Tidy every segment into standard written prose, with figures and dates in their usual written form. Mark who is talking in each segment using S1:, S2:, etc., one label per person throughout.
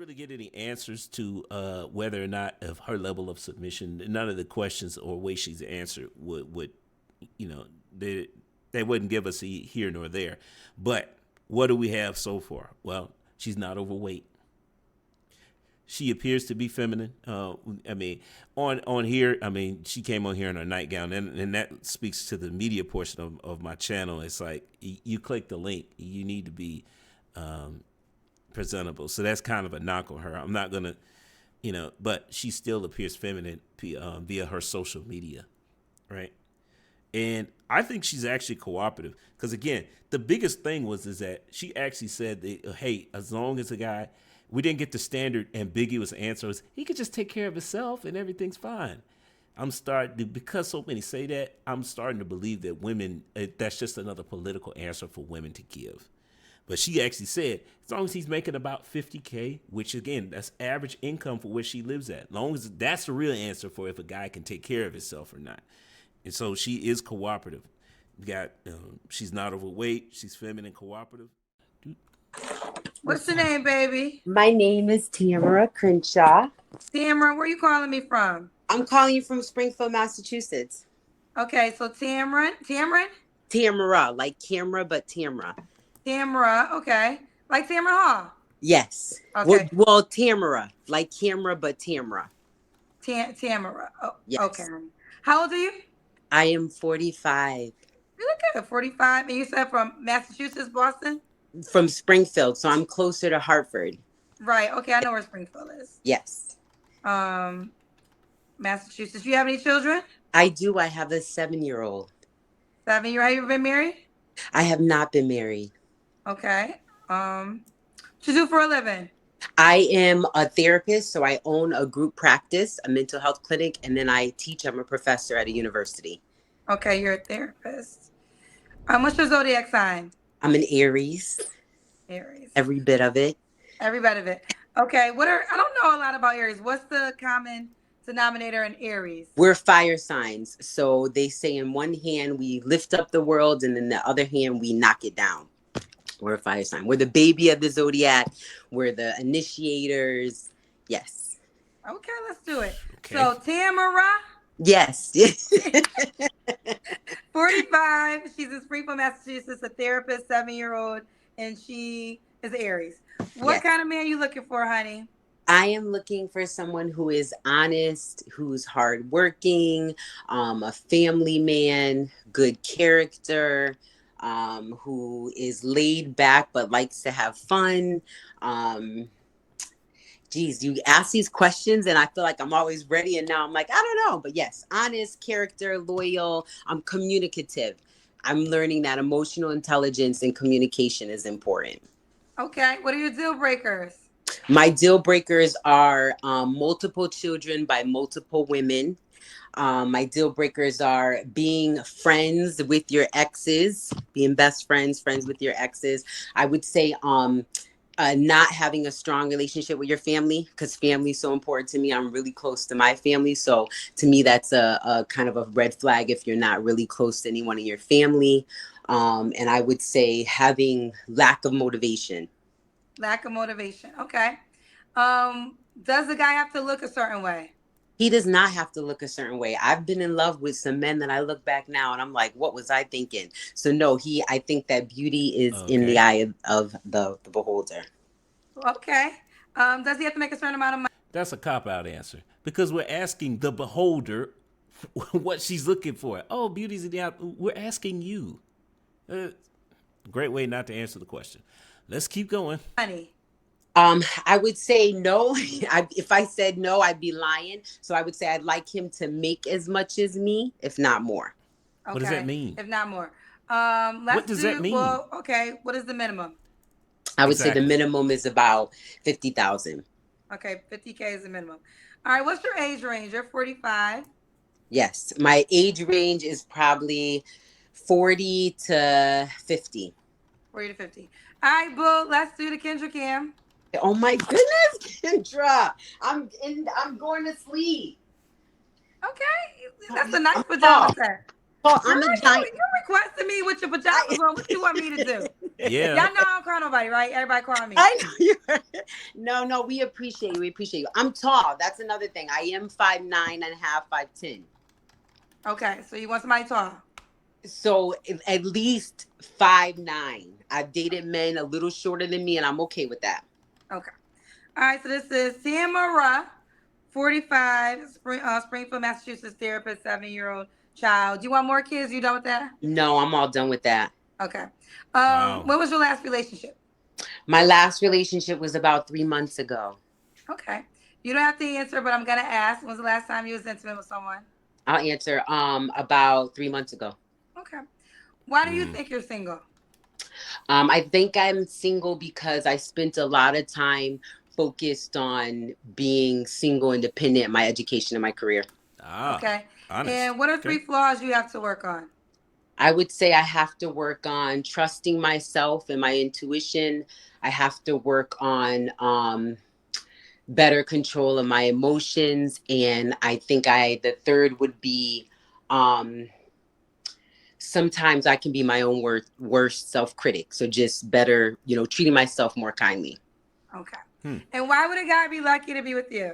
S1: really get any answers to whether or not of her level of submission. None of the questions or way she's answered would you know, they wouldn't give us a here nor there. But what do we have so far? Well, she's not overweight. She appears to be feminine. I mean, on here, I mean, she came on here in her nightgown, and that speaks to the media portion of my channel. It's like you click the link, you need to be presentable. So that's kind of a knock on her. I'm not gonna, but she still appears feminine via her social media, right? And I think she's actually cooperative because, again, the biggest thing is that she actually said that, hey, as long as a guy, we didn't get the standard ambiguous answers, he could just take care of himself and everything's fine. Because so many say that, I'm starting to believe that women, that's just another political answer for women to give. But she actually said, as long as he's making about $50K, which again, that's average income for where she lives at. As long as that's the real answer for if a guy can take care of himself or not. And so she is cooperative. She's not overweight. She's feminine, cooperative.
S2: What's your name, baby?
S3: My name is Tamara Crenshaw.
S2: Tamara, where are you calling me from?
S3: I'm calling you from Springfield, Massachusetts.
S2: Okay, so Tamara,
S3: like camera, but Tamara.
S2: Tamara, okay. Like Tamara Hall?
S3: Yes.
S2: Okay.
S3: Well, Tamara, like camera, but Tamara.
S2: Tamara. Oh,
S3: yes.
S2: Okay. How old are you?
S3: I am 45.
S2: You look good, 45. And you said from Massachusetts, Boston?
S3: From Springfield, so I'm closer to Hartford.
S2: Right. Okay, I know where Springfield is.
S3: Yes.
S2: Massachusetts. Do you have any children?
S3: I do. I have a 7-year-old.
S2: 7-year-old. Have you ever been married?
S3: I have not been married.
S2: Okay. What you do for a living?
S3: I am a therapist, so I own a group practice, a mental health clinic, and then I teach. I'm a professor at a university.
S2: Okay, you're a therapist. What's your zodiac sign?
S3: I'm an Aries.
S2: Aries.
S3: Every bit of it.
S2: Every bit of it. Okay. I don't know a lot about Aries. What's the common denominator in Aries?
S3: We're fire signs. So they say in one hand, we lift up the world, and in the other hand, we knock it down. We're a fire sign. We're the baby of the zodiac. We're the initiators. Yes.
S2: Okay, let's do it.
S1: Okay.
S2: So Tamara?
S3: Yes.
S2: 45. She's in Springfield, Massachusetts, a therapist, 7-year-old, and she is Aries. What kind of man are you looking for, honey?
S3: I am looking for someone who is honest, who's hardworking, a family man, good character, who is laid back but likes to have fun. You ask these questions and I feel like I'm always ready, and now I'm like, I don't know. But yes, honest, character, loyal, I'm communicative. I'm learning that emotional intelligence and communication is important.
S2: Okay. What are your deal breakers?
S3: My deal breakers are multiple children by multiple women. My deal breakers are being friends with your exes, being best friends with your exes. I would say not having a strong relationship with your family, because family is so important to me. I'm really close to my family. So to me, that's a kind of a red flag if you're not really close to anyone in your family. And I would say having lack of motivation.
S2: Lack of motivation. Okay. Does the guy have to look a certain way?
S3: He does not have to look a certain way. I've been in love with some men that I look back now and I'm like, what was I thinking? So no, I think that beauty is in the eye of the beholder.
S2: Okay. Does he have to make a certain amount of money?
S1: That's a cop-out answer because we're asking the beholder what she's looking for. Oh, beauty's in the eye. We're asking you. Great way not to answer the question. Let's keep going.
S2: Money.
S3: I would say no. If I said no, I'd be lying. So I would say I'd like him to make as much as me, if not more.
S2: Okay.
S1: What does that mean?
S2: If not more.
S1: What does that mean?
S2: Well, okay. What is the minimum?
S3: I would say the minimum is about 50,000.
S2: Okay, 50K is the minimum. All right, what's your age range? You're 45.
S3: Yes, my age range is probably 40 to 50.
S2: 40 to 50. All right, boo. Let's do the Kendra Cam.
S3: Oh my goodness, Kendra! I'm going to sleep.
S2: Okay, that's a nice pajama set.
S3: Oh, I'm a giant.
S2: You requested me with your pajamas on. What do you want me to do?
S1: Yeah.
S2: Y'all know I don't call nobody, right? Everybody call me.
S3: I know you. No, we appreciate you. We appreciate you. I'm tall. That's another thing. I am 5'9.5", 5'10".
S2: Okay, so you want somebody tall.
S3: So at least 5'9". I've dated men a little shorter than me, and I'm okay with that.
S2: Okay. All right, so this is Tamara, 45, Springfield, Massachusetts, therapist, 7-year-old child. Do you want more kids? You done with that?
S3: No, I'm all done with that.
S2: Okay.
S1: Wow.
S2: When was your last relationship?
S3: My last relationship was about 3 months ago.
S2: Okay. You don't have to answer, but I'm gonna ask. When was the last time you was intimate with someone?
S3: I'll answer. About 3 months ago.
S2: Okay. Why do you think you're single?
S3: I think I'm single because I spent a lot of time focused on being single, independent, my education and my career.
S1: Ah,
S2: Okay.
S1: honest.
S2: And what are 3
S1: Okay.
S2: flaws you have to work on?
S3: I would say I have to work on trusting myself and my intuition. I have to work on better control of my emotions. And I think the third would be um, sometimes I can be my own worst self-critic. So just better, treating myself more kindly.
S2: Okay.
S1: Hmm.
S2: And why would a guy be lucky to be with you?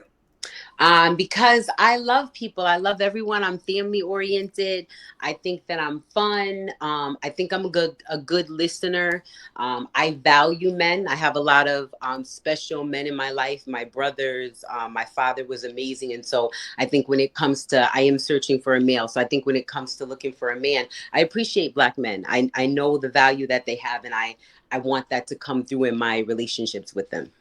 S3: Because I love people. I love everyone. I'm family oriented. I think that I'm fun. I think I'm a good listener. I value men. I have a lot of special men in my life. My brothers, my father was amazing. And so I think when it comes to, I am searching for a male. So I think when it comes to looking for a man, I appreciate Black men. I know the value that they have, and I want that to come through in my relationships with them.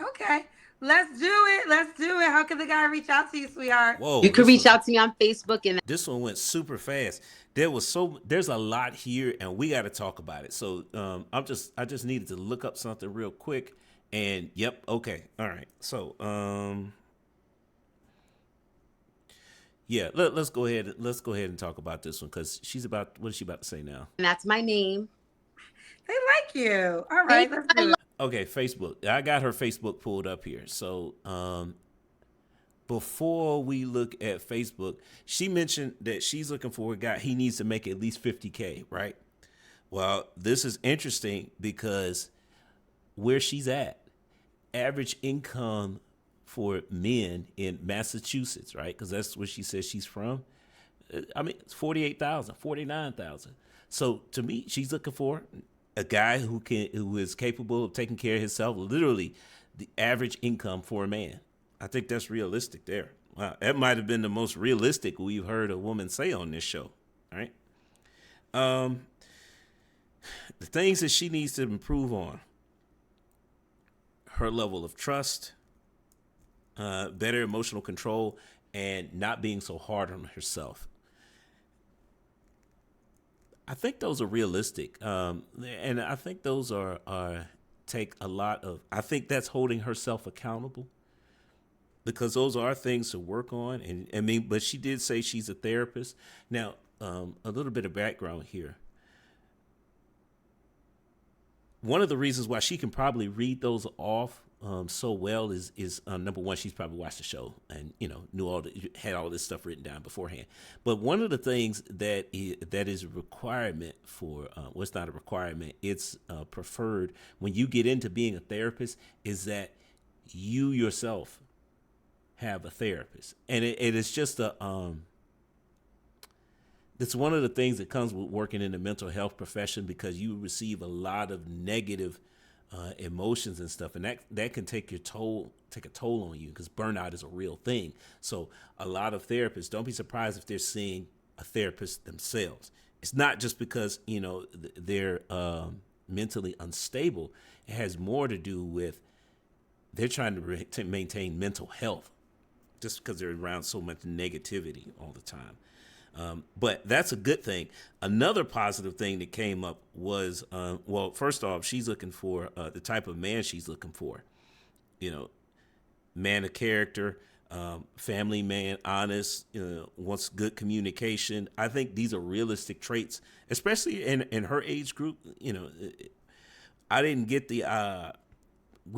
S2: Okay. Let's do it. Let's do it. How can the guy reach out to you, sweetheart?
S3: You
S1: Whoa,
S3: can reach out to me on Facebook, and
S1: this one went super fast. There's a lot here, and we got to talk about it. So I just needed to look up something real quick, and yep, okay, all right. So yeah, let's go ahead. Let's go ahead and talk about this one because what is she about to say now?
S3: that's my name.
S2: They like you. All right, let's do it.
S1: Okay, Facebook. I got her Facebook pulled up here. So before we look at Facebook, she mentioned that she's looking for a guy. He needs to make at least 50K, right? Well, this is interesting because where she's at, average income for men in Massachusetts, right? Because that's where she says she's from. I mean, it's 48,000, 49,000. So to me, she's looking for a guy who is capable of taking care of himself. Literally, the average income for a man. I think that's realistic there. Wow, that might have been the most realistic we've heard a woman say on this show. All right. The things that she needs to improve on: her level of trust, better emotional control, and not being so hard on herself. I think those are realistic, and I think those are take a lot of. I think that's holding herself accountable because those are things to work on. And I mean, but she did say she's a therapist. Now, a little bit of background here. One of the reasons why she can probably read those off so well is number one, she's probably watched the show and had all this stuff written down beforehand. But one of the things that is a requirement for well, it's not a requirement, it's preferred when you get into being a therapist is that you yourself have a therapist, and it is just it's one of the things that comes with working in the mental health profession because you receive a lot of negative emotions and stuff, and that can take a toll on you because burnout is a real thing. So a lot of therapists, don't be surprised if they're seeing a therapist themselves. It's not just because they're mentally unstable. It has more to do with they're trying to maintain mental health just because they're around so much negativity all the time. But that's a good thing. Another positive thing that came up was, well, first off, she's looking for the type of man she's looking for. Man of character, family man, honest, wants good communication. I think these are realistic traits, especially in her age group. I didn't get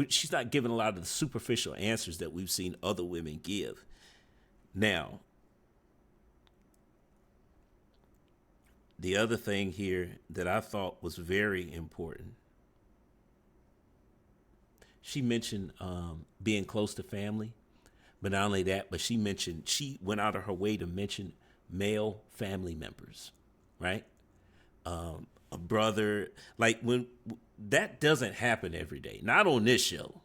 S1: she's not giving a lot of the superficial answers that we've seen other women give. Now, the other thing here that I thought was very important she mentioned being close to family, but not only that, but she went out of her way to mention male family members, right? A brother, like when that doesn't happen every day, not on this show,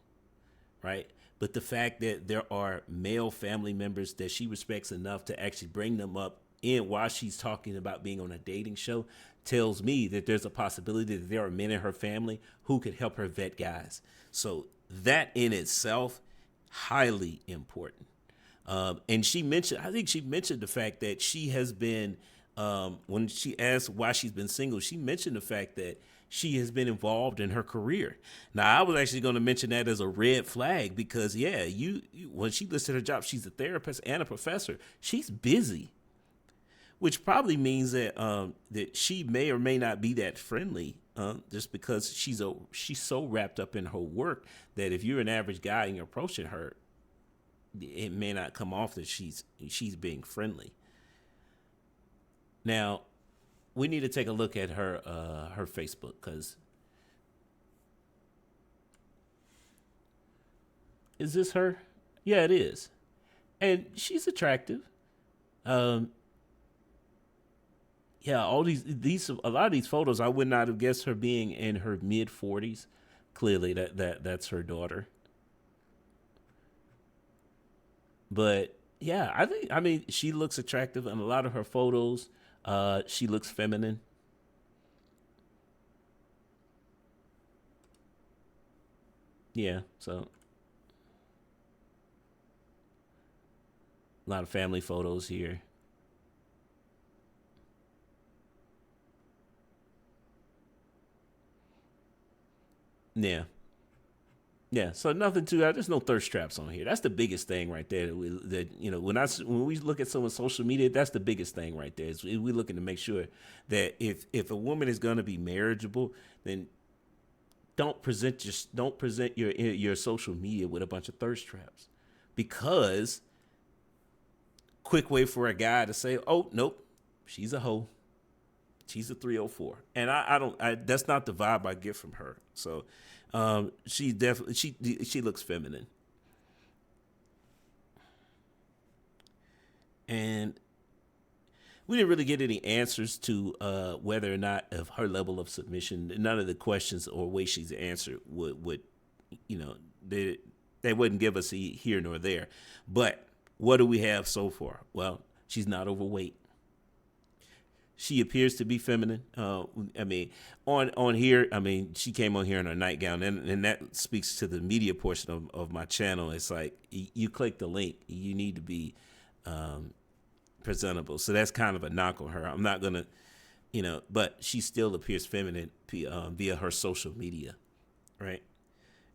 S1: right? But the fact that there are male family members that she respects enough to actually bring them up in while she's talking about being on a dating show tells me that there's a possibility that there are men in her family who could help her vet guys. So that in itself, highly important. And she mentioned, I think she mentioned the fact that she has been, when she asked why she's been single, she mentioned the fact that she has been involved in her career. Now, I was actually going to mention that as a red flag because, yeah, you when she listed her job, she's a therapist and a professor. She's busy, which probably means that that she may or may not be that friendly, just because she's so wrapped up in her work that if you're an average guy and you're approaching her, it may not come off that she's being friendly. Now, we need to take a look at her Facebook because is this her? Yeah, it is, and she's attractive. Um, yeah, all these a lot of these photos, I would not have guessed her being in her mid 40s. Clearly, that's her daughter. But yeah, I mean she looks attractive in a lot of her photos. She looks feminine. Yeah, so a lot of family photos here. Yeah. Yeah, so nothing too. There's no thirst traps on here. That's the biggest thing right there. When we look at someone's social media, that's the biggest thing right there. Is we looking to make sure that if a woman is going to be marriageable, then don't present your social media with a bunch of thirst traps, because quick way for a guy to say, oh nope, she's a hoe, she's a 304, and I don't. That's not the vibe I get from her. So. She definitely she looks feminine, and we didn't really get any answers to whether or not of her level of submission. None of the questions or way she's answered would you know they wouldn't give us a here nor there. But what do we have so far? Well, she's not overweight. She appears to be feminine. I mean, on here, I mean, she came on here in her nightgown, and that speaks to the media portion of my channel. It's like you click the link, you need to be presentable. So that's kind of a knock on her. I'm not gonna, but she still appears feminine via her social media, right?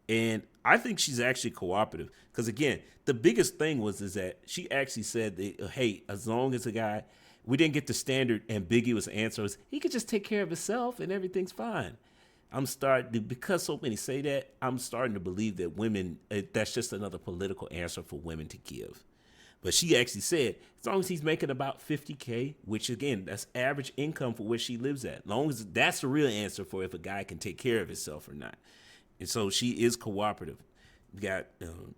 S1: And I think she's actually cooperative because again, the biggest thing is that she actually said that, hey, as long as a guy. We didn't get the standard ambiguous answers. He could just take care of himself and everything's fine. Because so many say that, I'm starting to believe that women, that's just another political answer for women to give. But she actually said, as long as he's making about 50K, which again, that's average income for where she lives at. As long as that's the real answer for if a guy can take care of himself or not. And so she is cooperative.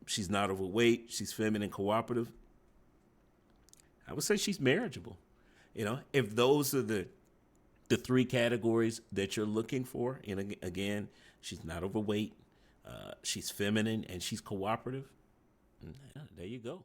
S1: She's not overweight. She's feminine, cooperative. I would say she's marriageable. If those are the three categories that you're looking for, and again, she's not overweight, she's feminine, and she's cooperative. There you go.